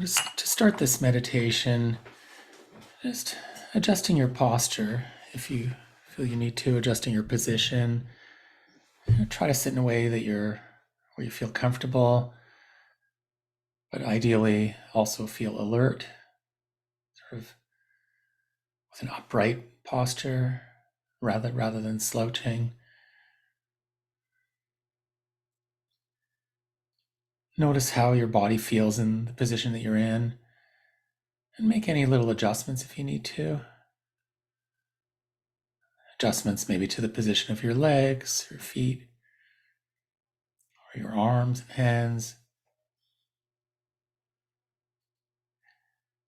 So to start this meditation, just adjusting your posture. If you feel you need to, adjusting your position. Try to sit in a way where you feel comfortable, but ideally also feel alert, sort of with an upright posture rather than slouching. Notice how your body feels in the position that you're in, and make any little adjustments if you need to. Adjustments maybe to the position of your legs, your feet, or your arms and hands.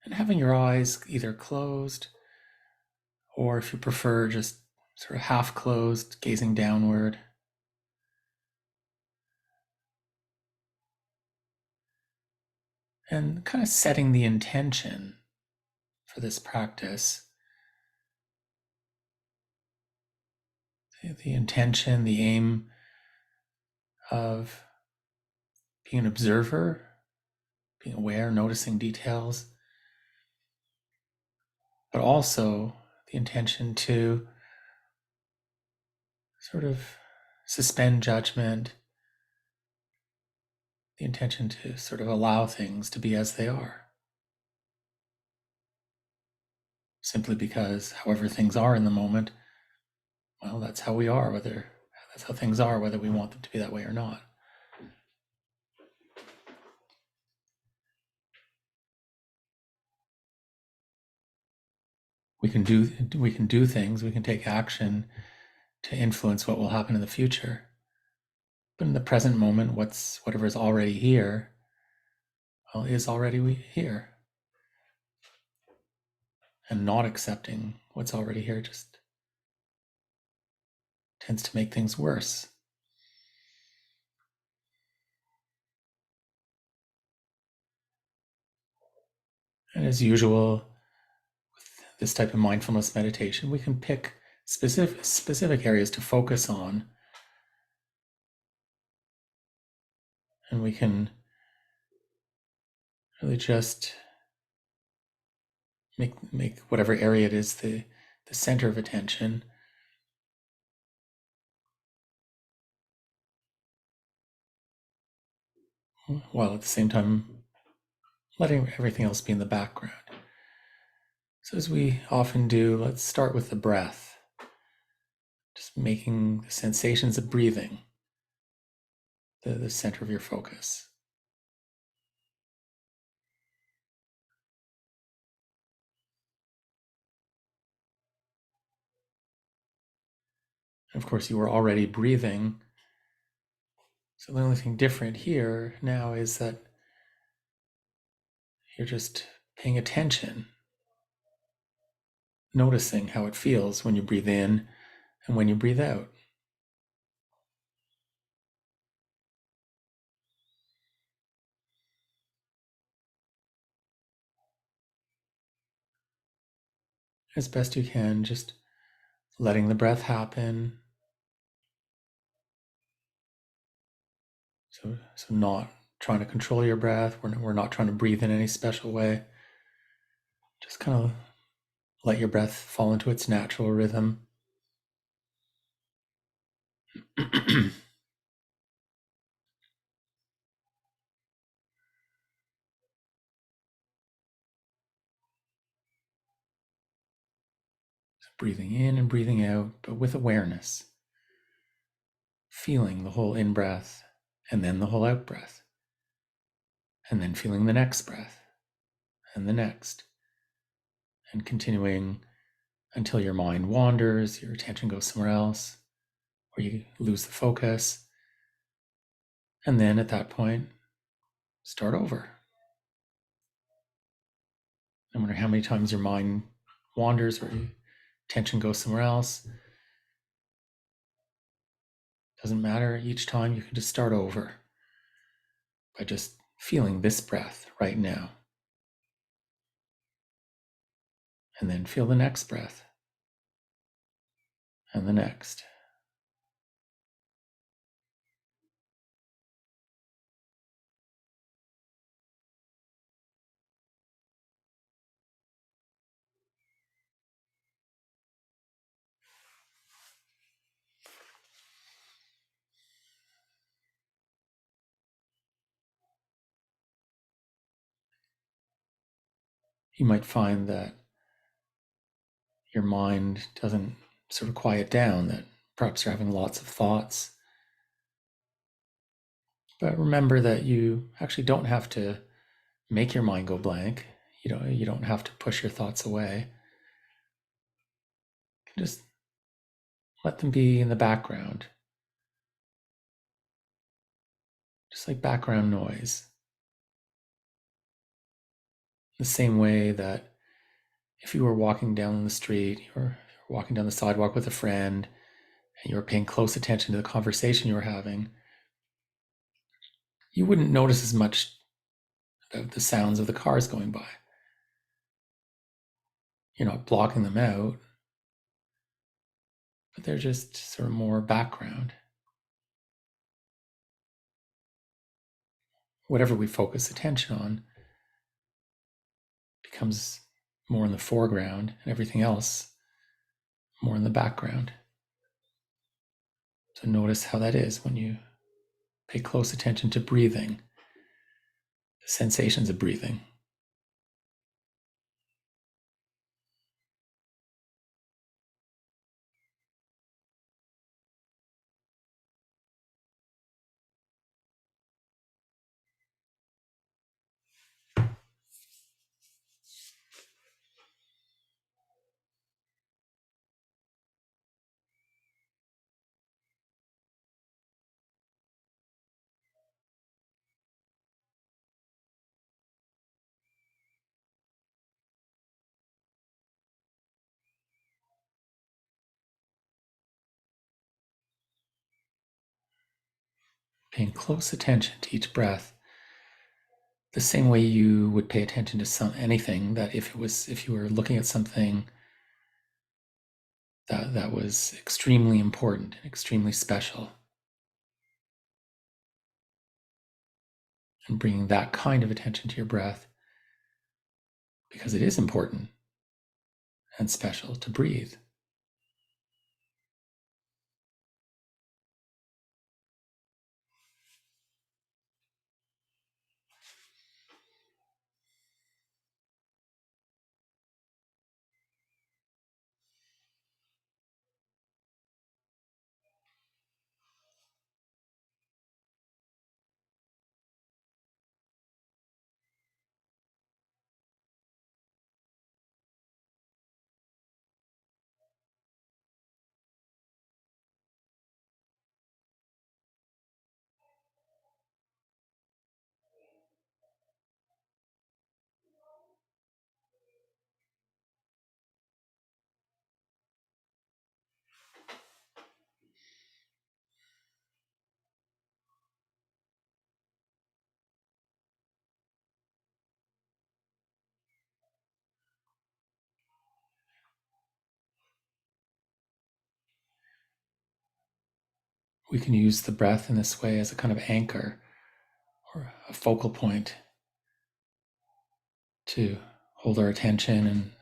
And having your eyes either closed, or if you prefer, just sort of half closed, gazing downward. And kind of setting the intention for this practice. The intention, the aim of being an observer, being aware, noticing details, but also the intention to sort of suspend judgment, the intention to sort of allow things to be as they are. Simply because however things are in the moment, well, that's how we are, that's how things are, whether we want them to be that way or not. We can do things, we can take action to influence what will happen in the future. But in the present moment, whatever is already here, well, is already here. And not accepting what's already here just tends to make things worse. And as usual, with this type of mindfulness meditation, we can pick specific areas to focus on. And we can really just make whatever area it is the center of attention. While at the same time letting everything else be in the background. So as we often do, let's start with the breath. Just making the sensations of breathing the center of your focus. And of course, you were already breathing. So the only thing different here now is that you're just paying attention, noticing how it feels when you breathe in and when you breathe out. As best you can, just letting the breath happen. So not trying to control your breath. We're not trying to breathe in any special way. Just kind of let your breath fall into its natural rhythm. Breathing in and breathing out, but with awareness. Feeling the whole in-breath and then the whole out-breath. And then feeling the next breath and the next. And continuing until your mind wanders, your attention goes somewhere else, or you lose the focus. And then at that point, start over. No matter how many times your mind wanders or your attention goes somewhere else, doesn't matter. Each time you can just start over by just feeling this breath right now. And then feel the next breath and the next. you might find that your mind doesn't sort of quiet down, that perhaps you're having lots of thoughts. But remember that you actually don't have to make your mind go blank. You don't have to push your thoughts away. You can just let them be in the background, just like background noise. The same way that if you were walking down the street, you were walking down the sidewalk with a friend, and you were paying close attention to the conversation you were having, you wouldn't notice as much of the sounds of the cars going by. You're not blocking them out, but they're just sort of more background. Whatever we focus attention on becomes more in the foreground, and everything else more in the background. So notice how that is when you pay close attention to breathing, the sensations of breathing. Paying close attention to each breath, the same way you would pay attention to anything, that if you were looking at something that was extremely important and extremely special, and bringing that kind of attention to your breath, because it is important and special to breathe. We can use the breath in this way as a kind of anchor or a focal point to hold our attention,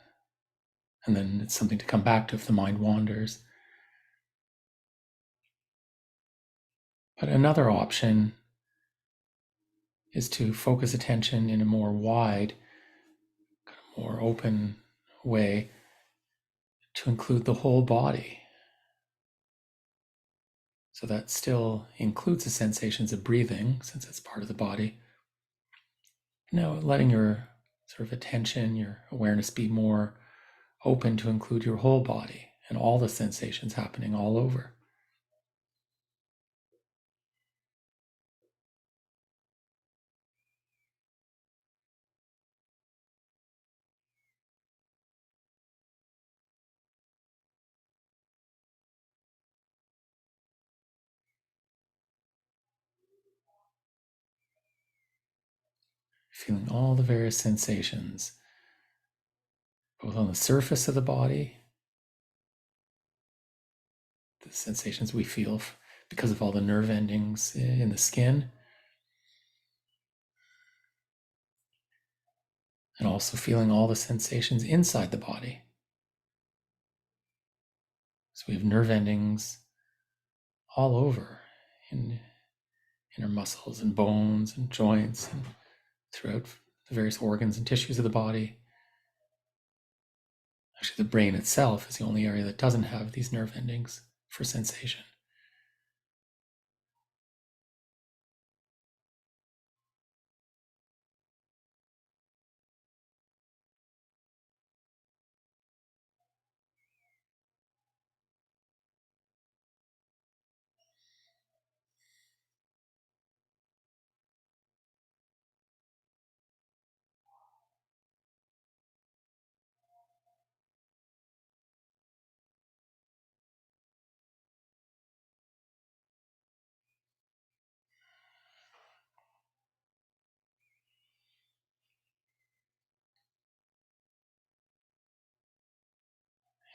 and then it's something to come back to if the mind wanders. But another option is to focus attention in a more wide, more open way, to include the whole body. So that still includes the sensations of breathing, since it's part of the body. Now, letting your sort of attention, your awareness be more open to include your whole body and all the sensations happening all over. Feeling all the various sensations, both on the surface of the body, the sensations we feel because of all the nerve endings in the skin, and also feeling all the sensations inside the body. So we have nerve endings all over in our muscles and bones and joints and throughout the various organs and tissues of the body. Actually, the brain itself is the only area that doesn't have these nerve endings for sensation.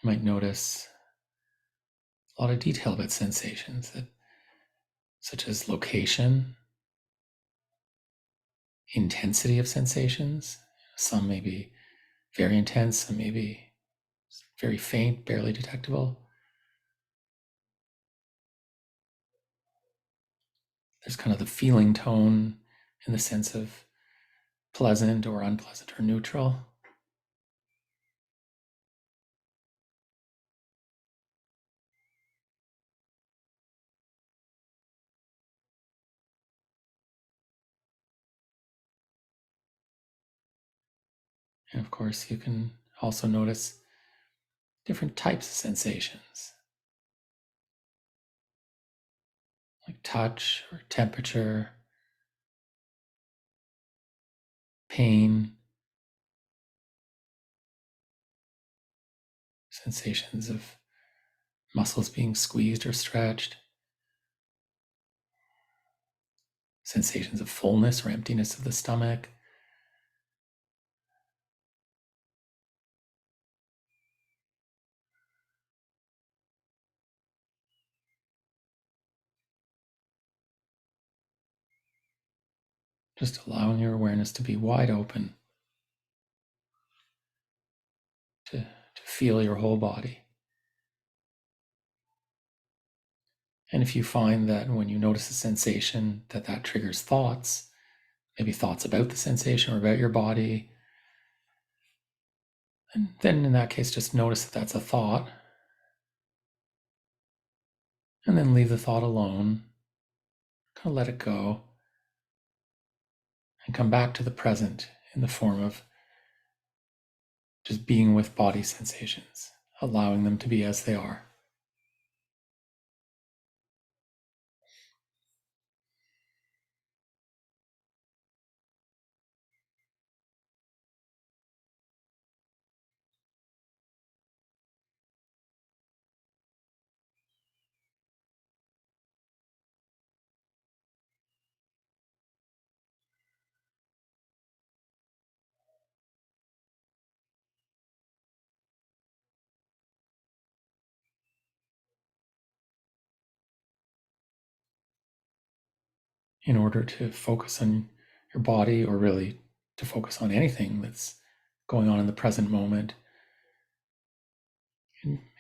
You might notice a lot of detail about sensations, such as location, intensity of sensations. Some may be very intense, some may be very faint, barely detectable. There's kind of the feeling tone in the sense of pleasant or unpleasant or neutral. And of course, you can also notice different types of sensations, like touch or temperature, pain, sensations of muscles being squeezed or stretched, sensations of fullness or emptiness of the stomach. Just allowing your awareness to be wide open to feel your whole body. And if you find that when you notice a sensation that triggers thoughts, maybe thoughts about the sensation or about your body, and then in that case, just notice that that's a thought, and then leave the thought alone, kind of let it go, and come back to the present in the form of just being with body sensations, allowing them to be as they are. In order to focus on your body, or really to focus on anything that's going on in the present moment,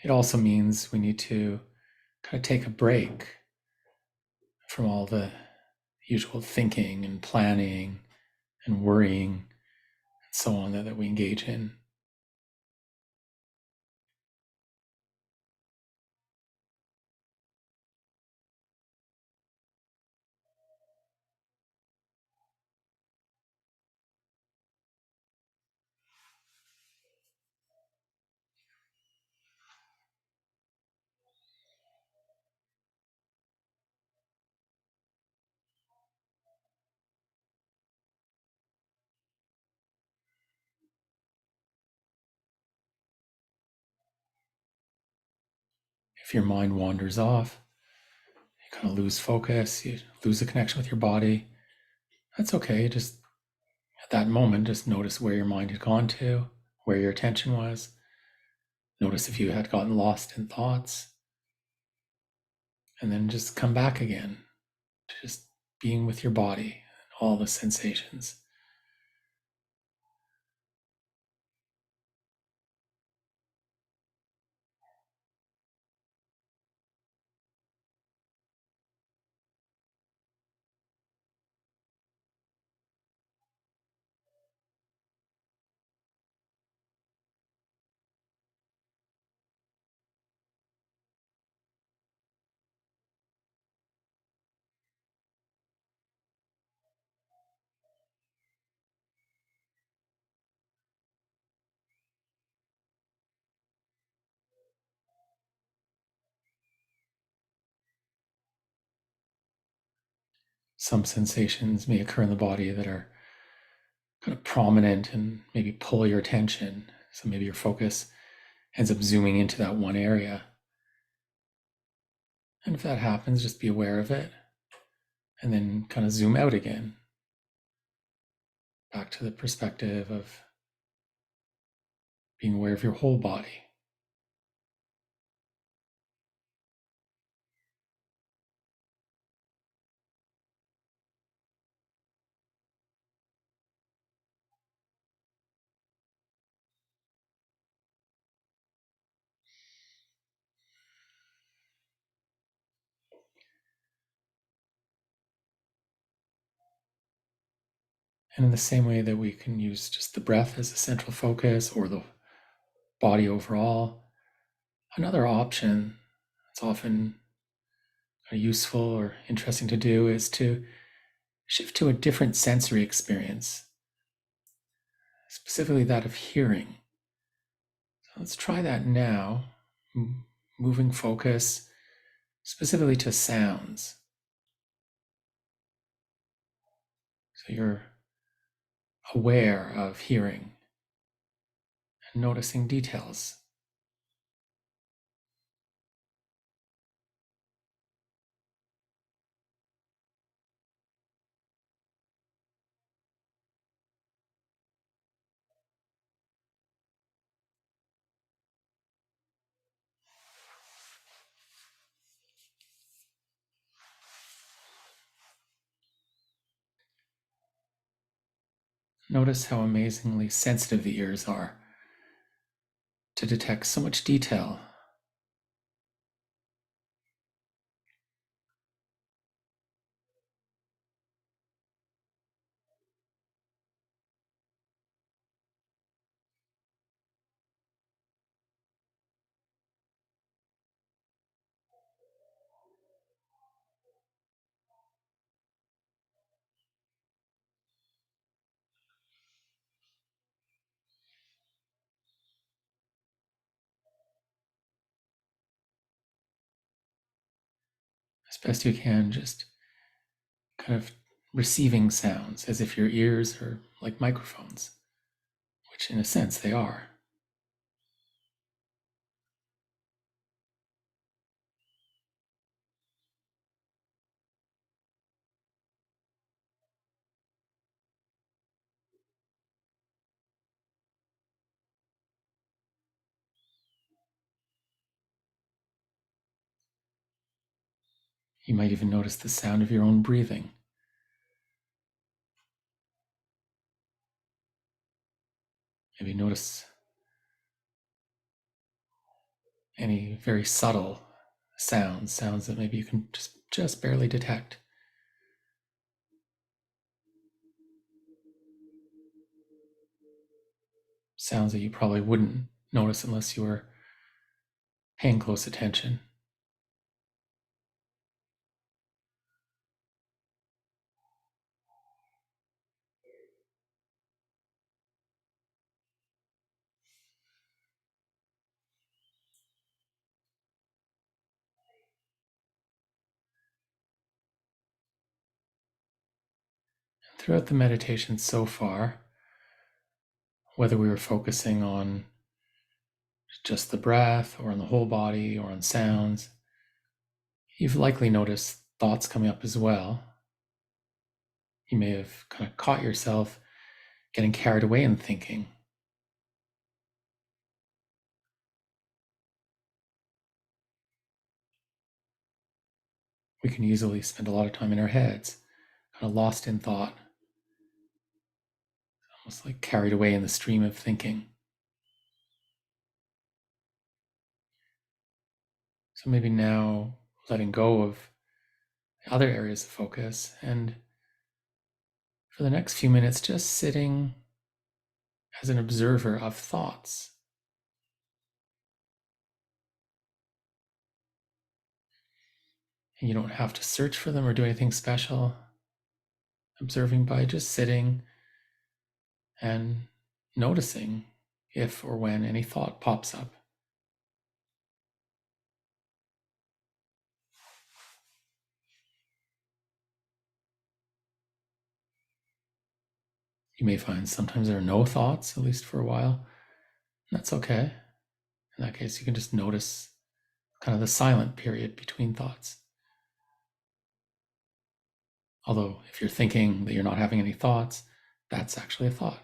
it also means we need to kind of take a break from all the usual thinking and planning and worrying and so on that we engage in. If your mind wanders off, you kind of lose focus, you lose the connection with your body. That's okay. Just at that moment, just notice where your mind had gone to, where your attention was. Notice if you had gotten lost in thoughts, and then just come back again to just being with your body and all the sensations. some sensations may occur in the body that are kind of prominent and maybe pull your attention. So maybe your focus ends up zooming into that one area. And if that happens, just be aware of it and then kind of zoom out again, back to the perspective of being aware of your whole body. And in the same way that we can use just the breath as a central focus or the body overall, another option that's often useful or interesting to do is to shift to a different sensory experience, specifically that of hearing. So let's try that now, moving focus specifically to sounds. So you're aware of hearing and noticing details. Notice how amazingly sensitive the ears are to detect so much detail. As best you can, just kind of receiving sounds as if your ears are like microphones, which in a sense they are. You might even notice the sound of your own breathing. Maybe notice any very subtle sounds that maybe you can just barely detect. Sounds that you probably wouldn't notice unless you were paying close attention. Throughout the meditation so far, whether we were focusing on just the breath or on the whole body or on sounds, you've likely noticed thoughts coming up as well. You may have kind of caught yourself getting carried away in thinking. We can easily spend a lot of time in our heads, kind of lost in thought, almost like carried away in the stream of thinking. So maybe now letting go of other areas of focus, and for the next few minutes, just sitting as an observer of thoughts. And you don't have to search for them or do anything special. Observing by just sitting and noticing if or when any thought pops up. You may find sometimes there are no thoughts, at least for a while. That's okay. In that case, you can just notice kind of the silent period between thoughts. Although, if you're thinking that you're not having any thoughts, that's actually a thought.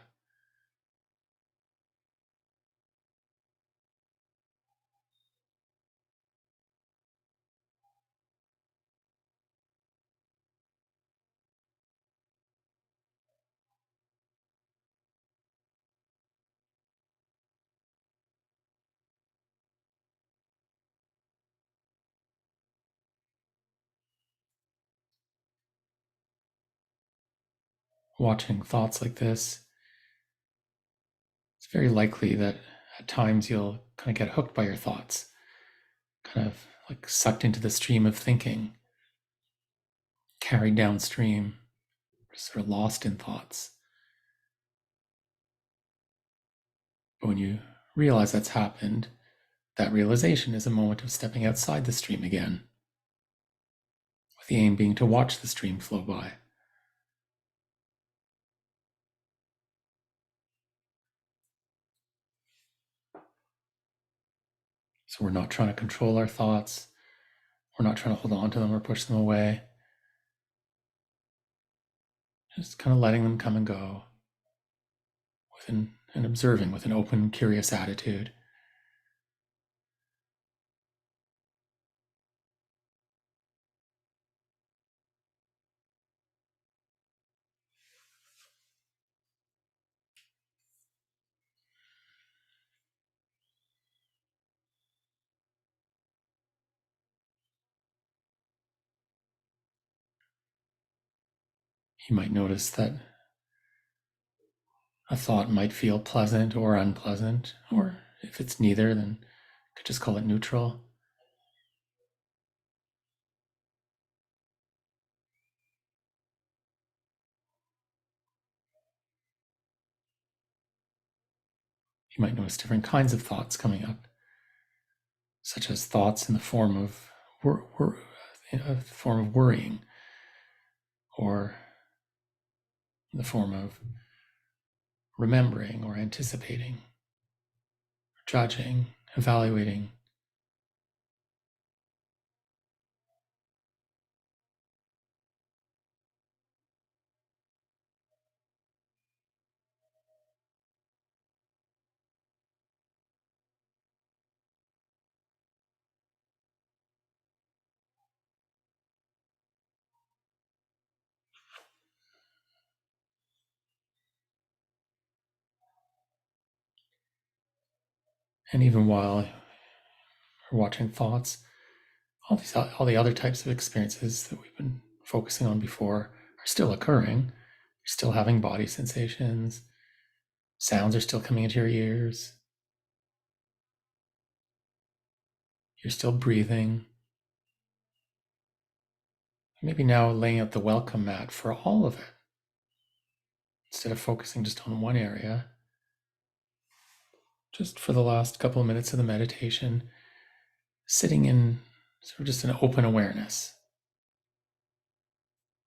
Watching thoughts like this, it's very likely that at times you'll kind of get hooked by your thoughts, kind of like sucked into the stream of thinking, carried downstream, sort of lost in thoughts. But when you realize that's happened, that realization is a moment of stepping outside the stream again, with the aim being to watch the stream flow by. So we're not trying to control our thoughts. We're not trying to hold on to them or push them away. Just kind of letting them come and go and observing with an open, curious attitude. You might notice that a thought might feel pleasant or unpleasant, or if it's neither, then you could just call it neutral. You might notice different kinds of thoughts coming up, such as thoughts in the form of worrying, or in the form of remembering or anticipating, or judging, evaluating. And even while we're watching thoughts, all the other types of experiences that we've been focusing on before are still occurring. You're still having body sensations, sounds are still coming into your ears, you're still breathing. Maybe now laying out the welcome mat for all of it, instead of focusing just on one area. Just for the last couple of minutes of the meditation, sitting in sort of just an open awareness,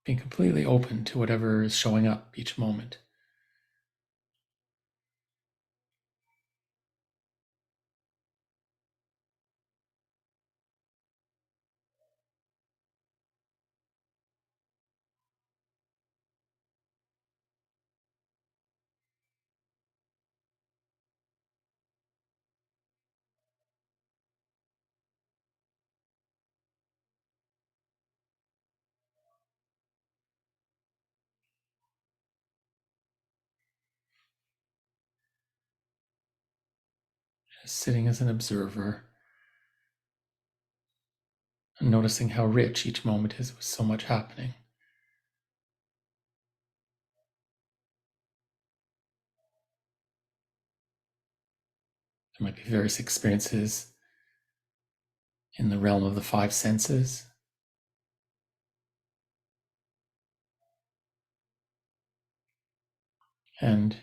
being completely open to whatever is showing up each moment. Just sitting as an observer and noticing how rich each moment is with so much happening. There might be various experiences in the realm of the five senses. And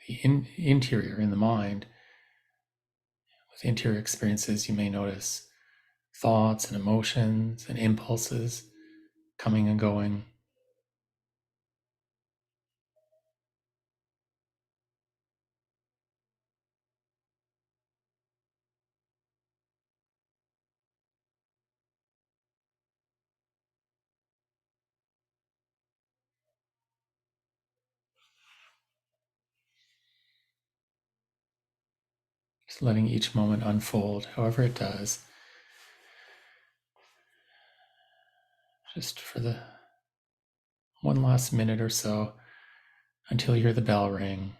the interior, in the mind, with interior experiences, you may notice thoughts and emotions and impulses coming and going, Just letting each moment unfold, however it does. Just for the one last minute or so until you hear the bell ring.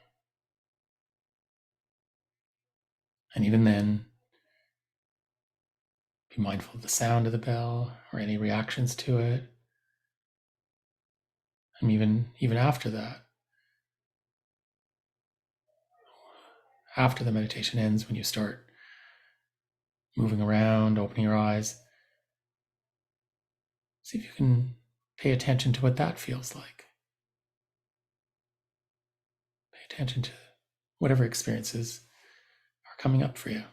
And even then, be mindful of the sound of the bell or any reactions to it. And even after that, after the meditation ends, when you start moving around, opening your eyes, see if you can pay attention to what that feels like. Pay attention to whatever experiences are coming up for you.